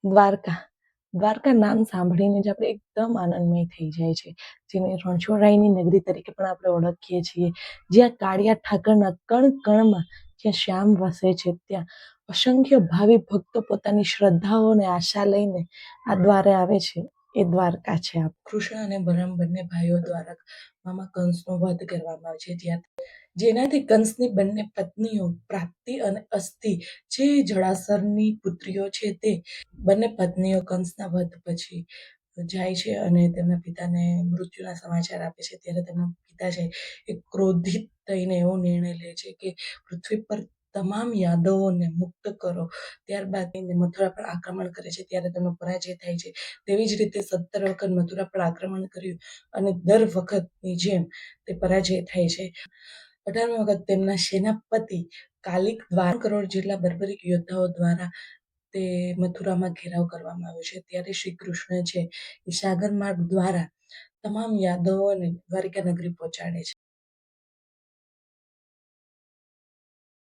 દ્વારકા. દ્વારકા નામ સાંભળીને જ આપણે એકદમ આનંદમય થઈ જાય છે. જેને રણછોડરાયની નગરી તરીકે પણ આપણે ઓળખીએ છીએ. જ્યાં કાળિયા ઠાકરના કણ કણમાં જ્યાં શ્યામ વસે છે, ત્યાં અસંખ્ય ભાવિ ભક્તો પોતાની શ્રદ્ધાઓ અને આશા લઈને આ દ્વારે આવે છે. એ દ્વારકા છે. કૃષ્ણ અને બલરામ બંને ભાઈઓ દ્વારા મામા કંસનો વધ કરવામાં આવે છે, જેનાથી કંસની બંને પત્નીઓ પ્રાપ્તિ અને અસ્થિ, જે જળાસરની પુત્રીઓ છે, તે બંને પત્નીઓ કંસના વધ પછી જાય છે અને તેમના પિતાને મૃત્યુના સમાચાર આપે છે. ત્યારે તેમના પિતા છે એ ક્રોધિત થઈને એવો નિર્ણય લે છે કે પૃથ્વી પર તમામ યાદવોને મુક્ત કરો. ત્યારબાદ મથુરા પર આક્રમણ કરે છે. ત્યારે તેમનો પરાજય થાય છે. તેવી જ રીતે 17 વખત મથુરા પર આક્રમણ કર્યું અને દર વખતની જેમ તે પરાજય થાય છે. 18મી વખત તેમના સેનાપતિ કાલિક દ્વારા 1 કરોડ જેટલા બર્બરિક યોદ્ધાઓ દ્વારા તે મથુરામાં ઘેરાવ કરવામાં આવ્યો છે. ત્યારે શ્રી કૃષ્ણ છે એ સાગર માર્ગ દ્વારા તમામ યાદવોને દ્વારિકા નગરી પહોંચાડે છે.